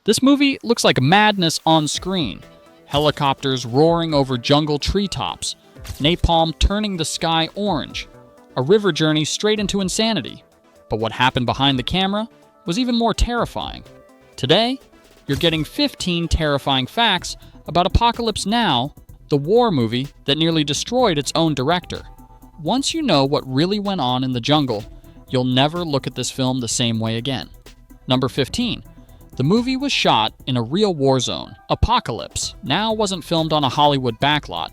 This movie looks like madness on screen. Helicopters roaring over jungle treetops, napalm turning the sky orange, a river journey straight into insanity. But what happened behind the camera was even more terrifying. Today, you're getting 15 terrifying facts about Apocalypse Now, the war movie that nearly destroyed its own director. Once you know what really went on in the jungle, you'll never look at this film the same way again. Number 15. The movie was shot in a real war zone. Apocalypse Now wasn't filmed on a Hollywood backlot.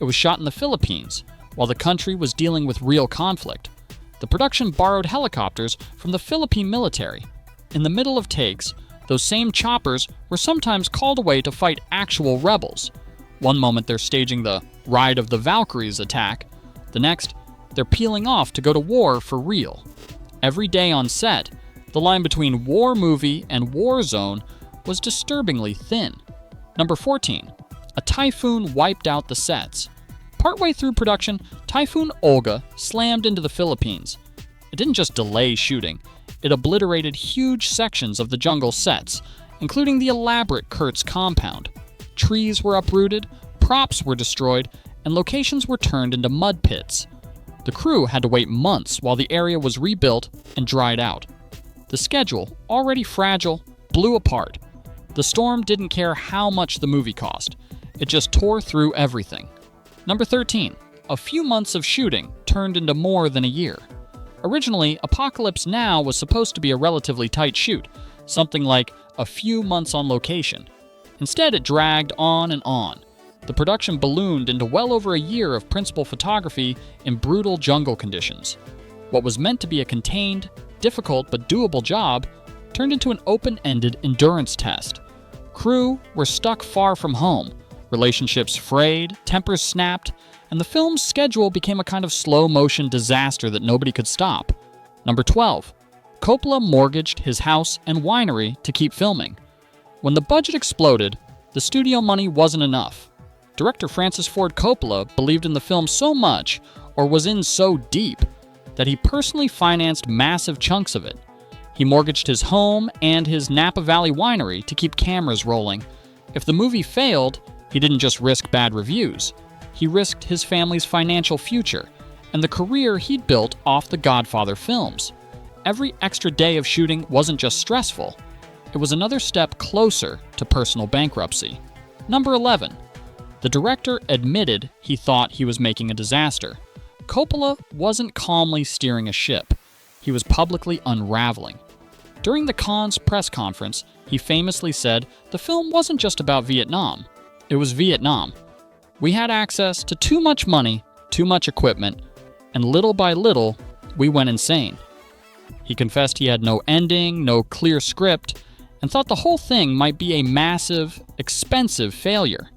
It was shot in the Philippines, while the country was dealing with real conflict. The production borrowed helicopters from the Philippine military. In the middle of takes, those same choppers were sometimes called away to fight actual rebels. One moment they're staging the Ride of the Valkyries attack. The next, they're peeling off to go to war for real. Every day on set, the line between war movie and war zone was disturbingly thin. Number 14. A typhoon wiped out the sets. Partway through production, Typhoon Olga slammed into the Philippines. It didn't just delay shooting, it obliterated huge sections of the jungle sets, including the elaborate Kurtz compound. Trees were uprooted, props were destroyed, and locations were turned into mud pits. The crew had to wait months while the area was rebuilt and dried out. The schedule, already fragile, blew apart. The storm didn't care how much the movie cost. It just tore through everything. Number 13. A few months of shooting turned into more than a year. Originally, Apocalypse Now was supposed to be a relatively tight shoot, something like a few months on location. Instead, it dragged on and on. The production ballooned into well over a year of principal photography in brutal jungle conditions. What was meant to be a contained, difficult but doable job turned into an open-ended endurance test. Crew were stuck far from home, relationships frayed, tempers snapped, and the film's schedule became a kind of slow-motion disaster that nobody could stop. Number 12. Coppola mortgaged his house and winery to keep filming. When the budget exploded, the studio money wasn't enough. Director Francis Ford Coppola believed in the film so much, or was in so deep, that he personally financed massive chunks of it. He mortgaged his home and his Napa Valley winery to keep cameras rolling. If the movie failed, he didn't just risk bad reviews. He risked his family's financial future and the career he'd built off the Godfather films. Every extra day of shooting wasn't just stressful. It was another step closer to personal bankruptcy. Number 11. The director admitted he thought he was making a disaster. Coppola wasn't calmly steering a ship. He was publicly unraveling. During the Cannes press conference, he famously said the film wasn't just about Vietnam. It was Vietnam. We had access to too much money, too much equipment, and little by little, we went insane. He confessed he had no ending, no clear script, and thought the whole thing might be a massive, expensive failure.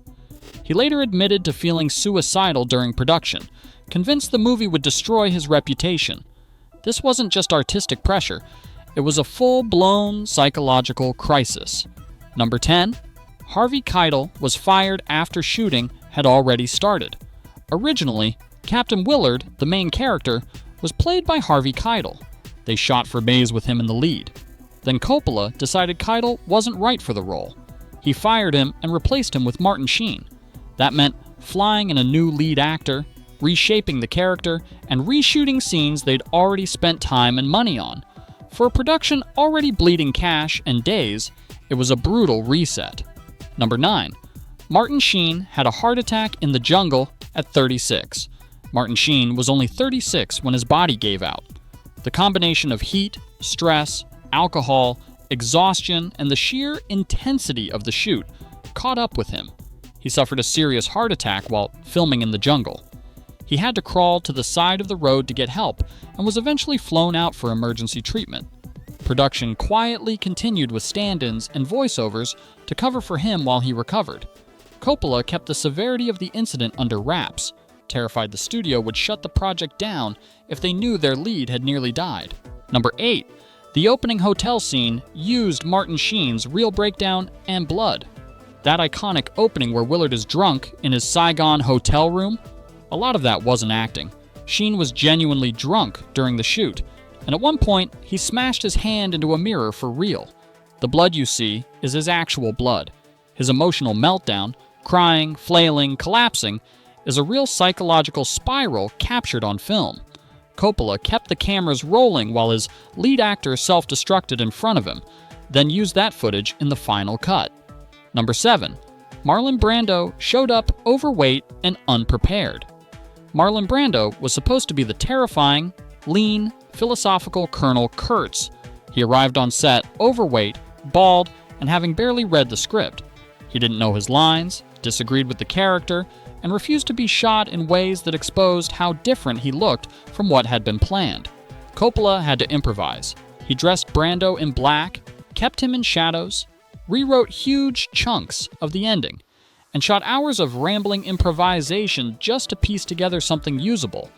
He later admitted to feeling suicidal during production, convinced the movie would destroy his reputation. This wasn't just artistic pressure, it was a full-blown psychological crisis. Number 10. Harvey Keitel was fired after shooting had already started. Originally, Captain Willard, the main character, was played by Harvey Keitel. They shot for Maze with him in the lead. Then Coppola decided Keitel wasn't right for the role. He fired him and replaced him with Martin Sheen. That meant flying in a new lead actor, reshaping the character, and reshooting scenes they'd already spent time and money on. For a production already bleeding cash and days, it was a brutal reset. Number 9. Martin Sheen had a heart attack in the jungle at 36. Martin Sheen was only 36 when his body gave out. The combination of heat, stress, alcohol, exhaustion, and the sheer intensity of the shoot caught up with him. He suffered a serious heart attack while filming in the jungle. He had to crawl to the side of the road to get help and was eventually flown out for emergency treatment. Production quietly continued with stand-ins and voiceovers to cover for him while he recovered. Coppola kept the severity of the incident under wraps, terrified the studio would shut the project down if they knew their lead had nearly died. Number 8. The opening hotel scene used Martin Sheen's real breakdown and blood. That iconic opening where Willard is drunk in his Saigon hotel room, a lot of that wasn't acting. Sheen was genuinely drunk during the shoot, and at one point, he smashed his hand into a mirror for real. The blood you see is his actual blood. His emotional meltdown, crying, flailing, collapsing, is a real psychological spiral captured on film. Coppola kept the cameras rolling while his lead actor self-destructed in front of him, then used that footage in the final cut. Number 7. Marlon Brando showed up overweight and unprepared. Marlon Brando was supposed to be the terrifying, lean, philosophical Colonel Kurtz. He arrived on set overweight, bald, and having barely read the script. He didn't know his lines, disagreed with the character, and refused to be shot in ways that exposed how different he looked from what had been planned. Coppola had to improvise. He dressed Brando in black, kept him in shadows, rewrote huge chunks of the ending, and shot hours of rambling improvisation just to piece together something usable.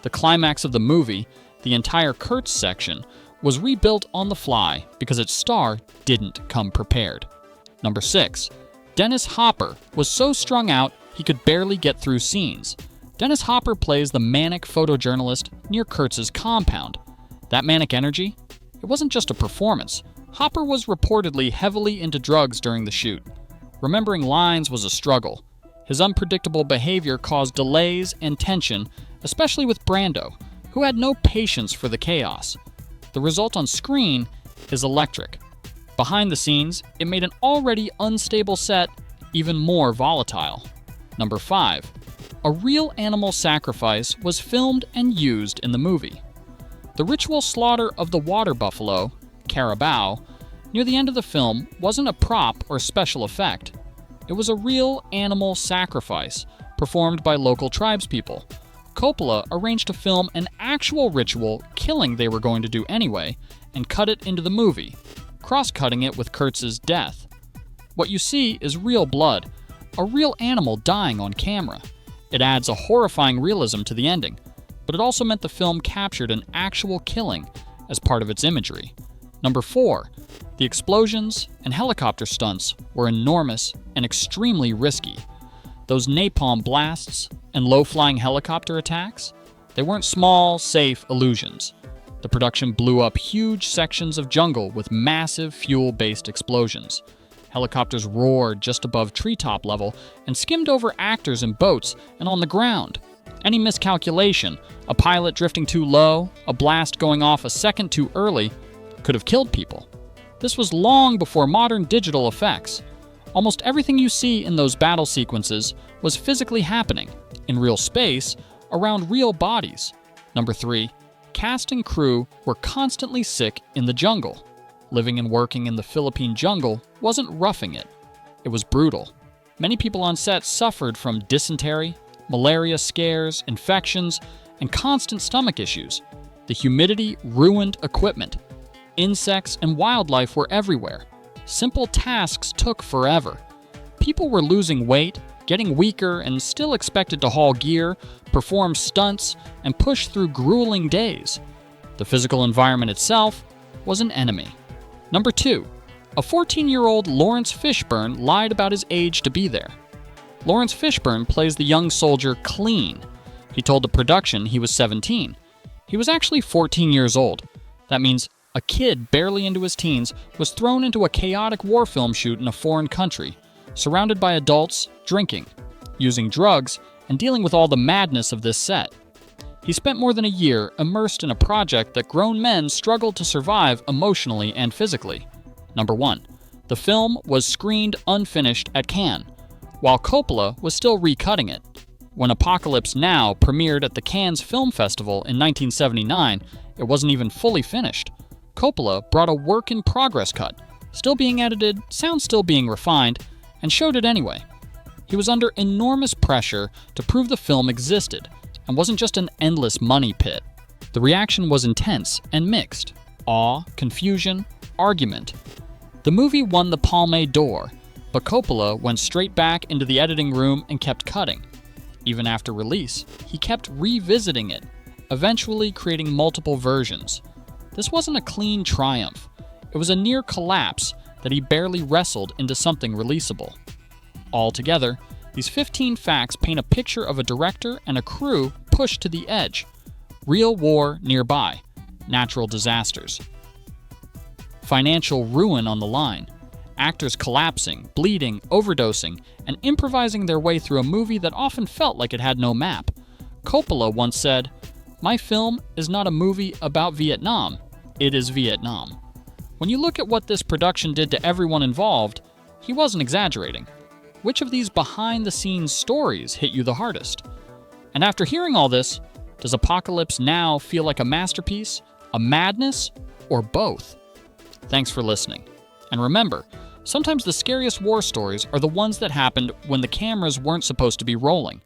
The climax of the movie, the entire Kurtz section, was rebuilt on the fly because its star didn't come prepared. Number 6. Dennis Hopper was so strung out he could barely get through scenes. Dennis Hopper plays the manic photojournalist near Kurtz's compound. That manic energy? It wasn't just a performance. Hopper was reportedly heavily into drugs during the shoot. Remembering lines was a struggle. His unpredictable behavior caused delays and tension, especially with Brando, who had no patience for the chaos. The result on screen is electric. Behind the scenes, it made an already unstable set even more volatile. Number 5. A real animal sacrifice was filmed and used in the movie. The ritual slaughter of the water buffalo, carabao, near the end of the film wasn't a prop or special effect. It was a real animal sacrifice performed by local tribespeople. Coppola arranged to film an actual ritual killing they were going to do anyway and cut it into the movie, cross-cutting it with Kurtz's death. What you see is real blood, a real animal dying on camera. It adds a horrifying realism to the ending, but it also meant the film captured an actual killing as part of its imagery. Number 4. The explosions and helicopter stunts were enormous and extremely risky. Those napalm blasts and low-flying helicopter attacks, they weren't small, safe illusions. The production blew up huge sections of jungle with massive fuel-based explosions. Helicopters roared just above treetop level and skimmed over actors in boats and on the ground. Any miscalculation, a pilot drifting too low, a blast going off a second too early, could have killed people. This was long before modern digital effects. Almost everything you see in those battle sequences was physically happening, in real space, around real bodies. Number 3. Cast and crew were constantly sick in the jungle. Living and working in the Philippine jungle wasn't roughing it. It was brutal. Many people on set suffered from dysentery, malaria scares, infections, and constant stomach issues. The humidity ruined equipment. Insects and wildlife were everywhere. Simple tasks took forever. People were losing weight, getting weaker, and still expected to haul gear, perform stunts, and push through grueling days. The physical environment itself was an enemy. Number 2. A 14-year-old Lawrence Fishburne lied about his age to be there. Lawrence Fishburne plays the young soldier Clean. He told the production he was 17. He was actually 14 years old. That means a kid barely into his teens was thrown into a chaotic war film shoot in a foreign country, surrounded by adults, drinking, using drugs, and dealing with all the madness of this set. He spent more than a year immersed in a project that grown men struggled to survive emotionally and physically. Number 1. The film was screened unfinished at Cannes, while Coppola was still recutting it. When Apocalypse Now premiered at the Cannes Film Festival in 1979, it wasn't even fully finished. Coppola brought a work-in-progress cut, still being edited, sounds still being refined, and showed it anyway. He was under enormous pressure to prove the film existed, and wasn't just an endless money pit. The reaction was intense and mixed. Awe, confusion, argument. The movie won the Palme d'Or, but Coppola went straight back into the editing room and kept cutting. Even after release, he kept revisiting it, eventually creating multiple versions. This wasn't a clean triumph. It was a near collapse that he barely wrestled into something releasable. Altogether, these 15 facts paint a picture of a director and a crew pushed to the edge. Real war nearby. Natural disasters. financial ruin on the line, actors collapsing, bleeding, overdosing, and improvising their way through a movie that often felt like it had no map. Coppola once said, "My film is not a movie about Vietnam, it is Vietnam." When you look at what this production did to everyone involved, he wasn't exaggerating. Which of these behind-the-scenes stories hit you the hardest? And after hearing all this, does Apocalypse Now feel like a masterpiece, a madness, or both? Thanks for listening. And remember, sometimes the scariest war stories are the ones that happened when the cameras weren't supposed to be rolling.